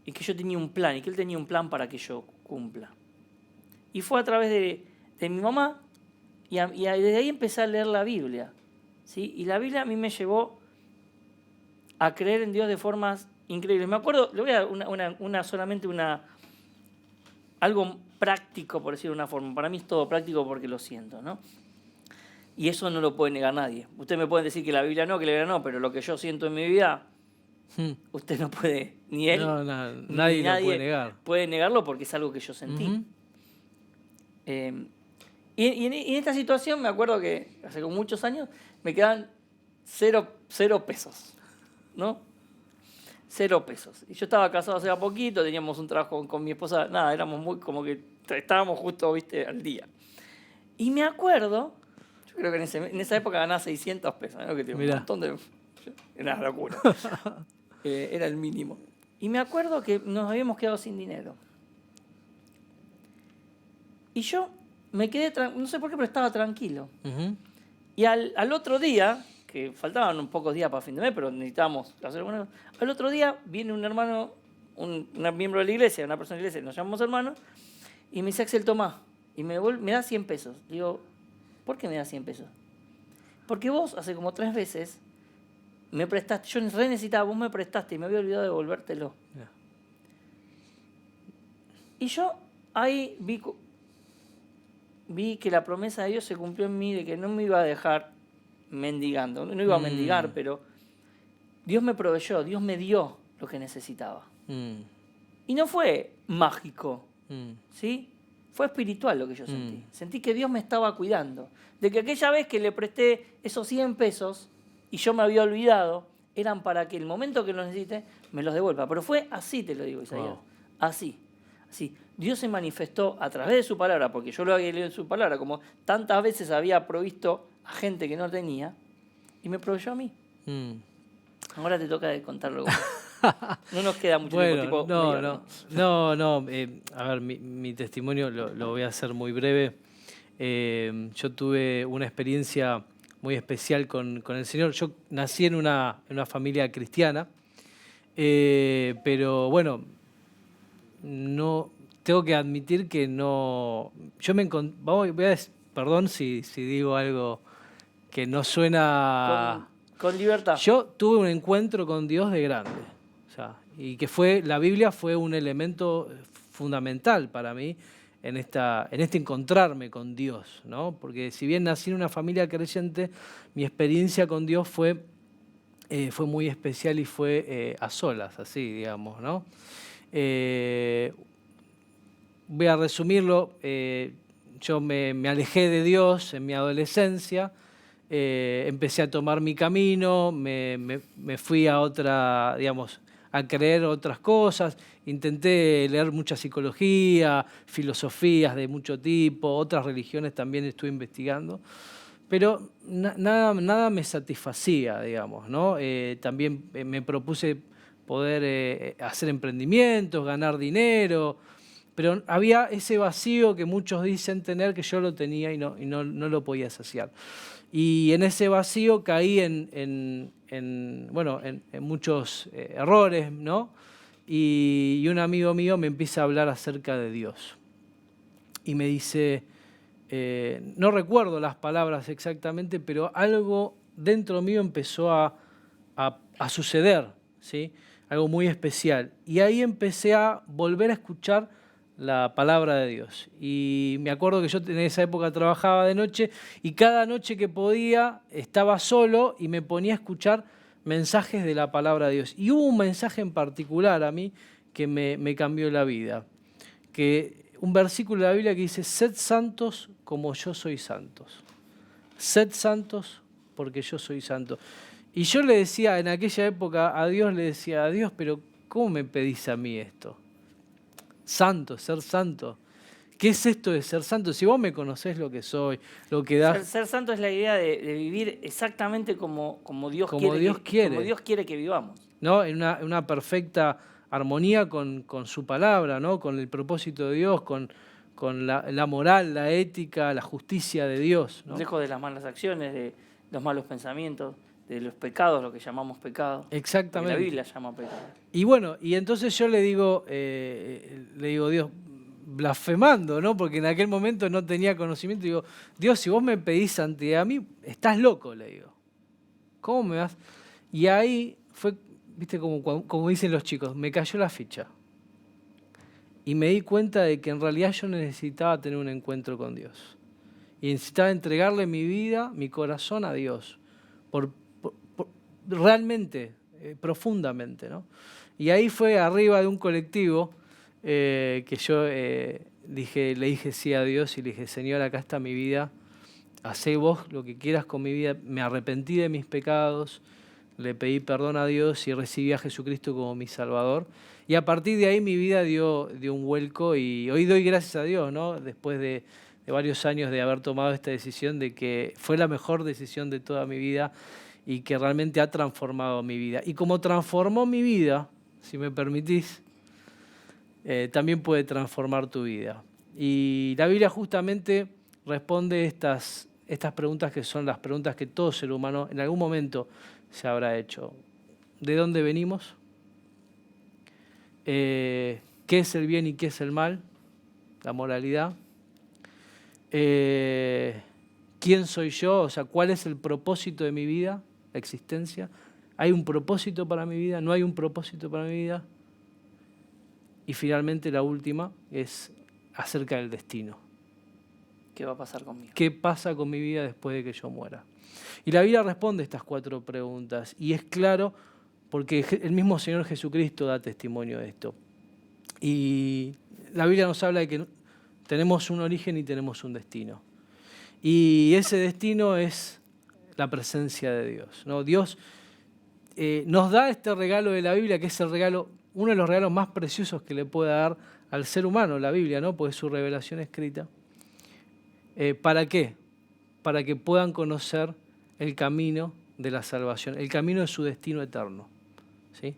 y que yo tenía un plan, y que Él tenía un plan para que yo cumpla. Y fue a través de mi mamá, y desde ahí empecé a leer la Biblia, ¿sí? Y la Biblia a mí me llevó a creer en Dios de formas increíbles. Me acuerdo, le voy a dar solamente algo práctico, por decirlo de una forma. Para mí es todo práctico porque lo siento, ¿no? Y eso no lo puede negar nadie. Ustedes me pueden decir que la Biblia no, pero lo que yo siento en mi vida, usted no puede, ni él, nadie lo puede negar. Puede negarlo porque es algo que yo sentí. Y en esta situación me acuerdo que hace como muchos años me quedan 0 pesos, ¿no? 0 pesos. Y yo estaba casado hace poquito, teníamos un trabajo con mi esposa, nada, éramos muy como que estábamos justo, viste, al día. Y me acuerdo, yo creo que en esa época ganaba 600 pesos, ¿no? Que tenía un montón de... Era una locura. Era el mínimo. Y me acuerdo que nos habíamos quedado sin dinero. Y yo me quedé, no sé por qué, pero estaba tranquilo. Y al otro día, que faltaban un pocos días para fin de mes, pero necesitábamos hacer alguna cosa. Al otro día viene un hermano, un miembro de la iglesia, una persona de la iglesia, nos llamamos hermanos, y me dice: Axel, tomá, y me da 100 pesos. Digo, ¿por qué me da 100 pesos? Porque vos hace como 3 veces me prestaste, yo necesitaba, vos me prestaste y me había olvidado de devolvértelo. Y yo ahí vi que la promesa de Dios se cumplió en mí de que no me iba a dejar mendigando. No iba a mendigar, pero Dios me proveyó, Dios me dio lo que necesitaba. Y no fue mágico, ¿sí? Fue espiritual lo que yo sentí. Sentí que Dios me estaba cuidando. De que aquella vez que le presté esos 100 pesos y yo me había olvidado, eran para que el momento que los necesite me los devuelva. Pero fue así, te lo digo, Isaías. Wow. Así. Dios se manifestó a través de su palabra, porque yo lo había leído en su palabra, como tantas veces había provisto a gente que no tenía, y me proveyó a mí. Ahora te toca contarlo. No nos queda mucho tiempo. No. A ver, mi testimonio lo voy a hacer muy breve. Yo tuve una experiencia muy especial con el Señor. Yo nací en una familia cristiana, pero bueno, no tengo que admitir que no. Yo me encontré. Perdón si digo algo que no suena. Con libertad. Yo tuve un encuentro con Dios de grande. Y que la Biblia fue un elemento fundamental para mí en este encontrarme con Dios, ¿no? Porque si bien nací en una familia creyente, mi experiencia con Dios fue muy especial y fue a solas, así, digamos, ¿no? Voy a resumirlo. Yo me alejé de Dios en mi adolescencia. Empecé a tomar mi camino, me fui a a creer otras cosas, intenté leer mucha psicología, filosofías de mucho tipo, otras religiones también estuve investigando, pero nada me satisfacía, digamos, ¿no? También me propuse poder hacer emprendimientos, ganar dinero, pero había ese vacío que muchos dicen tener que yo lo tenía y no lo podía saciar. Y en ese vacío caí en muchos errores, ¿no? Y un amigo mío me empieza a hablar acerca de Dios. Y me dice, no recuerdo las palabras exactamente, pero algo dentro mío empezó a suceder, ¿sí? Algo muy especial. Y ahí empecé a volver a escuchar la palabra de Dios. Y me acuerdo que yo en esa época trabajaba de noche y cada noche que podía estaba solo y me ponía a escuchar mensajes de la palabra de Dios. Y hubo un mensaje en particular a mí que me cambió la vida. Un versículo de la Biblia que dice, sed santos como yo soy santos. Sed santos porque yo soy santo. Y yo le decía en aquella época a Dios, pero ¿cómo me pedís a mí esto? Santo, ser santo. ¿Qué es esto de ser santo? Si vos me conocés lo que soy, lo que das... Ser santo es la idea de vivir exactamente como Dios quiere. Como Dios quiere que vivamos. ¿No? En una perfecta armonía con su palabra, ¿no? Con el propósito de Dios, con la moral, la ética, la justicia de Dios, ¿no? Lejos de las malas acciones, de los malos pensamientos, de los pecados, lo que llamamos pecado. Exactamente. La Biblia llama pecado. Y bueno, y entonces yo le digo, Dios, blasfemando, ¿no? Porque en aquel momento no tenía conocimiento, digo, Dios, si vos me pedís santidad a mí, estás loco, le digo. ¿Cómo me vas? Y ahí fue, viste, como dicen los chicos, me cayó la ficha. Y me di cuenta de que en realidad yo necesitaba tener un encuentro con Dios. Y necesitaba entregarle mi vida, mi corazón a Dios. Realmente, profundamente, ¿no? Y ahí fue arriba de un colectivo que yo le dije sí a Dios y le dije, Señor, acá está mi vida, hacé vos lo que quieras con mi vida. Me arrepentí de mis pecados, le pedí perdón a Dios y recibí a Jesucristo como mi Salvador. Y a partir de ahí mi vida dio un vuelco y hoy doy gracias a Dios, ¿no? Después de varios años de haber tomado esta decisión, de que fue la mejor decisión de toda mi vida y que realmente ha transformado mi vida. Y como transformó mi vida, si me permitís, también puede transformar tu vida. Y la Biblia justamente responde estas preguntas que son las preguntas que todo ser humano en algún momento se habrá hecho. ¿De dónde venimos? ¿Qué es el bien y qué es el mal? La moralidad. ¿Quién soy yo? O sea, ¿cuál es el propósito de mi vida? La existencia. ¿Hay un propósito para mi vida? ¿No hay un propósito para mi vida? Y finalmente la última es acerca del destino. ¿Qué va a pasar conmigo? ¿Qué pasa con mi vida después de que yo muera? Y la Biblia responde estas 4 preguntas. Y es claro porque el mismo Señor Jesucristo da testimonio de esto. Y la Biblia nos habla de que tenemos un origen y tenemos un destino. Y ese destino es la presencia de Dios, ¿no? Dios nos da este regalo de la Biblia, que es el regalo, uno de los regalos más preciosos que le puede dar al ser humano, la Biblia, ¿no? Pues es su revelación escrita. ¿Para qué? Para que puedan conocer el camino de la salvación, el camino de su destino eterno, ¿sí?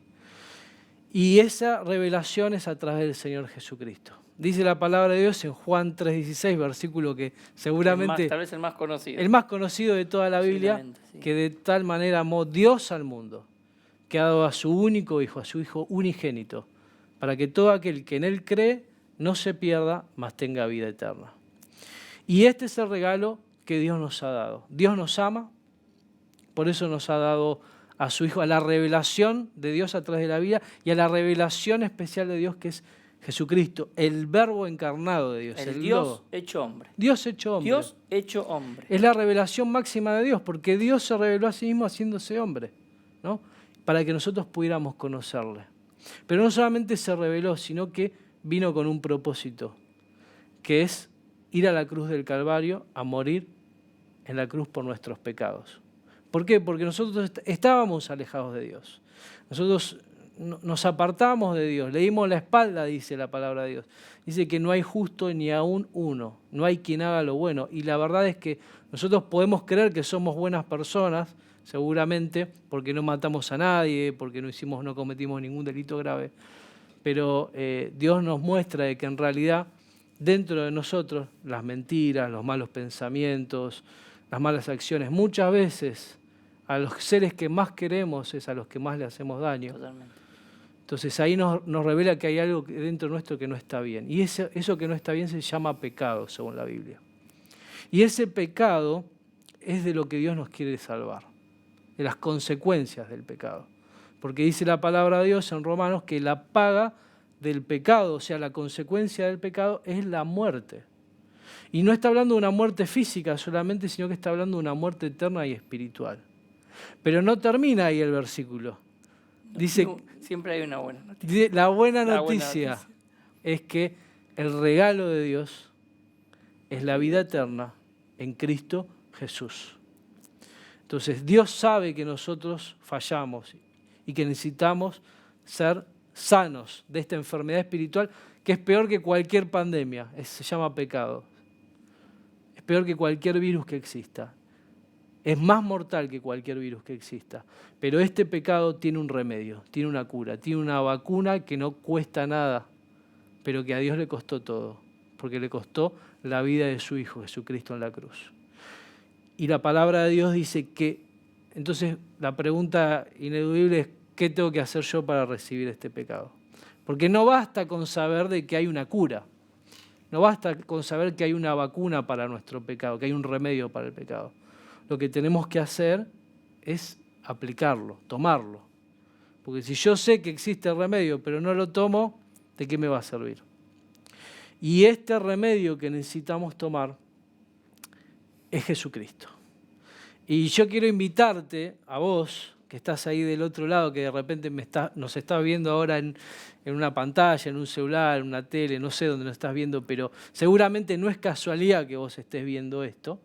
Y esa revelación es a través del Señor Jesucristo. Dice la palabra de Dios en Juan 3:16, versículo que seguramente Tal vez el más conocido. el más conocido de toda la Biblia, sí. que de tal manera amó Dios al mundo, que ha dado a su único Hijo, a su Hijo unigénito, para que todo aquel que en Él cree no se pierda, mas tenga vida eterna. Y este es el regalo que Dios nos ha dado. Dios nos ama, por eso nos ha dado a su Hijo, a la revelación de Dios a través de la vida y a la revelación especial de Dios que es Jesucristo, el Verbo encarnado de Dios. El Dios Logo. hecho hombre. Dios hecho hombre. Dios hecho hombre. Es la revelación máxima de Dios, porque Dios se reveló a sí mismo haciéndose hombre, ¿no? Para que nosotros pudiéramos conocerle. Pero no solamente se reveló, sino que vino con un propósito, que es ir a la cruz del Calvario a morir en la cruz por nuestros pecados. ¿Por qué? Porque nosotros estábamos alejados de Dios. Nosotros nos apartamos de Dios, le dimos la espalda, dice la palabra de Dios. Dice que no hay justo ni aún uno, no hay quien haga lo bueno. Y la verdad es que nosotros podemos creer que somos buenas personas, seguramente, porque no matamos a nadie, porque no cometimos ningún delito grave. Pero Dios nos muestra de que en realidad dentro de nosotros las mentiras, los malos pensamientos, las malas acciones, muchas veces a los seres que más queremos es a los que más le hacemos daño. Totalmente. Entonces ahí nos revela que hay algo dentro nuestro que no está bien. Y eso que no está bien se llama pecado, según la Biblia. Y ese pecado es de lo que Dios nos quiere salvar, de las consecuencias del pecado. Porque dice la palabra de Dios en Romanos que la paga del pecado, o sea, la consecuencia del pecado es la muerte. Y no está hablando de una muerte física solamente, sino que está hablando de una muerte eterna y espiritual. Pero no termina ahí el versículo. Dice, siempre hay una buena noticia. La buena noticia es que el regalo de Dios es la vida eterna en Cristo Jesús. Entonces, Dios sabe que nosotros fallamos y que necesitamos ser sanos de esta enfermedad espiritual que es peor que cualquier pandemia, se llama pecado. Es peor que cualquier virus que exista. Es más mortal que cualquier virus que exista. Pero este pecado tiene un remedio, tiene una cura, tiene una vacuna que no cuesta nada, pero que a Dios le costó todo, porque le costó la vida de su Hijo Jesucristo en la cruz. Y la palabra de Dios dice que, entonces la pregunta ineludible es, ¿qué tengo que hacer yo para recibir este pecado? Porque no basta con saber de que hay una cura, no basta con saber que hay una vacuna para nuestro pecado, que hay un remedio para el pecado. Lo que tenemos que hacer es aplicarlo, tomarlo. Porque si yo sé que existe el remedio, pero no lo tomo, ¿de qué me va a servir? Y este remedio que necesitamos tomar es Jesucristo. Y yo quiero invitarte a vos, que estás ahí del otro lado, que de repente nos estás viendo ahora en una pantalla, en un celular, en una tele, no sé dónde nos estás viendo, pero seguramente no es casualidad que vos estés viendo esto.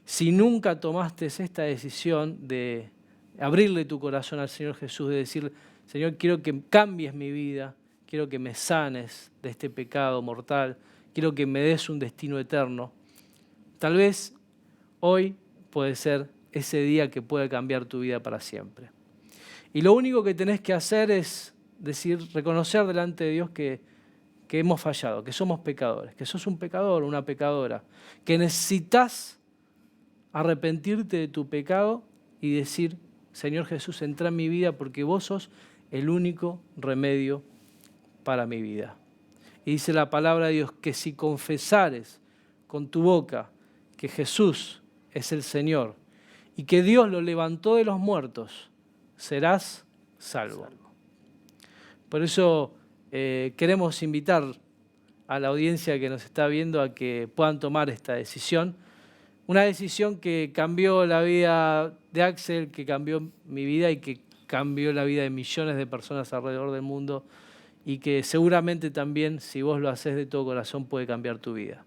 Si nunca tomaste esta decisión de abrirle tu corazón al Señor Jesús, de decir, Señor, quiero que cambies mi vida, quiero que me sanes de este pecado mortal, quiero que me des un destino eterno. Tal vez hoy puede ser ese día que puede cambiar tu vida para siempre. Y lo único que tenés que hacer es reconocer delante de Dios que hemos fallado, que somos pecadores, que sos un pecador, una pecadora, que necesitas arrepentirte de tu pecado y decir, Señor Jesús, entra en mi vida porque vos sos el único remedio para mi vida. Y dice la palabra de Dios que si confesares con tu boca que Jesús es el Señor y que Dios lo levantó de los muertos, serás salvo. Por eso queremos invitar a la audiencia que nos está viendo a que puedan tomar esta decisión. Una decisión que cambió la vida de Axel, que cambió mi vida y que cambió la vida de millones de personas alrededor del mundo y que seguramente también, si vos lo haces de todo corazón, puede cambiar tu vida.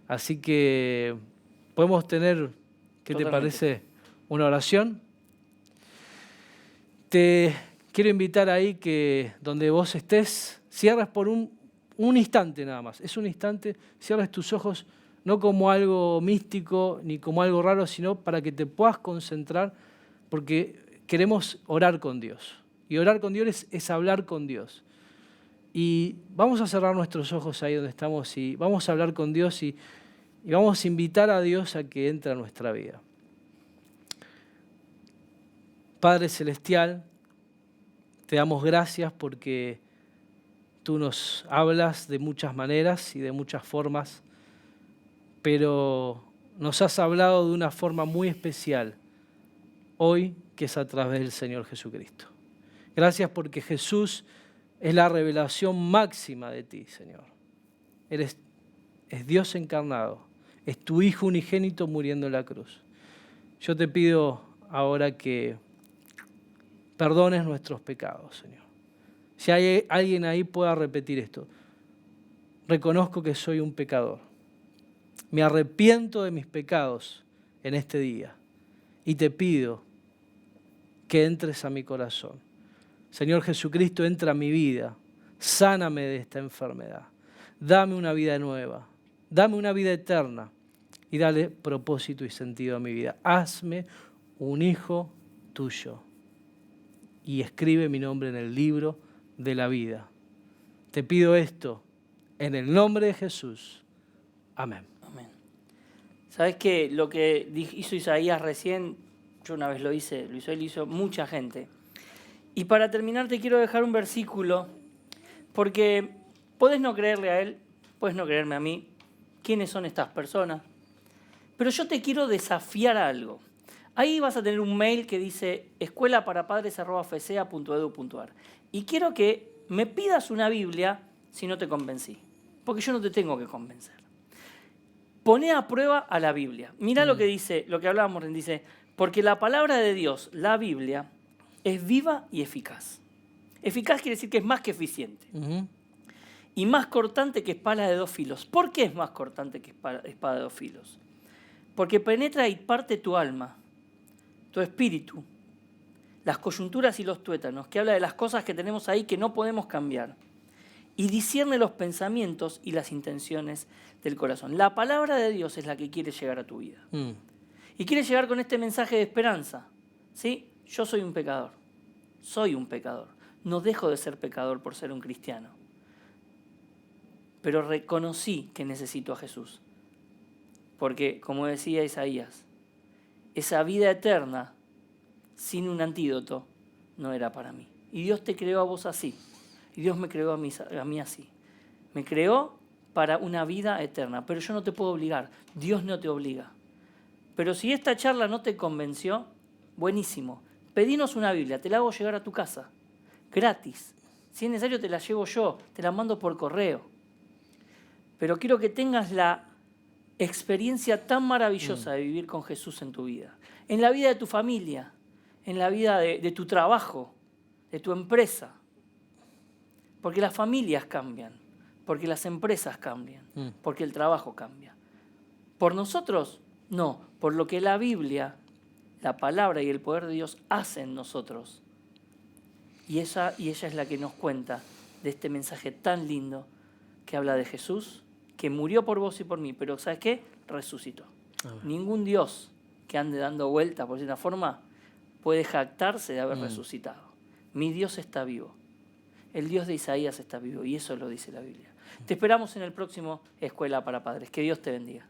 Así que podemos tener, ¿qué te parece? Una oración. Te quiero invitar ahí que donde vos estés, cierres por un instante nada más. Es un instante, cierres tus ojos, no como algo místico ni como algo raro, sino para que te puedas concentrar, porque queremos orar con Dios. Y orar con Dios es hablar con Dios. Y vamos a cerrar nuestros ojos ahí donde estamos y vamos a hablar con Dios y vamos a invitar a Dios a que entre a nuestra vida. Padre Celestial, te damos gracias porque tú nos hablas de muchas maneras y de muchas formas, pero nos has hablado de una forma muy especial hoy, que es a través del Señor Jesucristo. Gracias porque Jesús es la revelación máxima de ti, Señor. Es Dios encarnado, es tu Hijo unigénito muriendo en la cruz. Yo te pido ahora que perdones nuestros pecados, Señor. Si hay alguien ahí pueda repetir esto. Reconozco que soy un pecador. Me arrepiento de mis pecados en este día y te pido que entres a mi corazón. Señor Jesucristo, entra a mi vida, sáname de esta enfermedad, dame una vida nueva, dame una vida eterna y dale propósito y sentido a mi vida. Hazme un hijo tuyo y escribe mi nombre en el libro de la vida. Te pido esto en el nombre de Jesús. Amén. Amén. ¿Sabes qué? Lo que hizo Isaías recién, yo una vez lo hice, lo hizo mucha gente. Y para terminar te quiero dejar un versículo, porque podés no creerle a él, podés no creerme a mí, quiénes son estas personas, pero yo te quiero desafiar a algo. Ahí vas a tener un mail que dice escuelaparapadres@fca.edu.ar y quiero que me pidas una Biblia si no te convencí, porque yo no te tengo que convencer. Poné a prueba a la Biblia. Mirá lo que dice, lo que hablábamos, dice, porque la palabra de Dios, la Biblia, es viva y eficaz. Eficaz quiere decir que es más que eficiente. Y más cortante que espada de dos filos. ¿Por qué es más cortante que espada de dos filos? Porque penetra y parte tu alma, tu espíritu, las coyunturas y los tuétanos, que habla de las cosas que tenemos ahí que no podemos cambiar. Y discierne los pensamientos y las intenciones del corazón. La palabra de Dios es la que quiere llegar a tu vida. Y quiere llegar con este mensaje de esperanza. ¿Sí? Yo soy un pecador. Soy un pecador. No dejo de ser pecador por ser un cristiano. Pero reconocí que necesito a Jesús. Porque, como decía Isaías, esa vida eterna sin un antídoto no era para mí. Y Dios te creó a vos así. Y Dios me creó a mí así. Me creó para una vida eterna. Pero yo no te puedo obligar. Dios no te obliga. Pero si esta charla no te convenció, buenísimo. Pedinos una Biblia, te la hago llegar a tu casa. Gratis. Si es necesario te la llevo yo, te la mando por correo. Pero quiero que tengas la experiencia tan maravillosa de vivir con Jesús en tu vida. En la vida de tu familia, en la vida de tu trabajo, de tu empresa. Porque las familias cambian, porque las empresas cambian, porque el trabajo cambia. Por nosotros, no, por lo que la Biblia, la palabra y el poder de Dios hacen en nosotros. Y ella es la que nos cuenta de este mensaje tan lindo que habla de Jesús, que murió por vos y por mí, pero ¿sabes qué? Resucitó. Ningún Dios que ande dando vueltas, por cierta forma, puede jactarse de haber resucitado. Mi Dios está vivo. El Dios de Isaías está vivo y eso lo dice la Biblia. Te esperamos en el próximo Escuela para Padres. Que Dios te bendiga.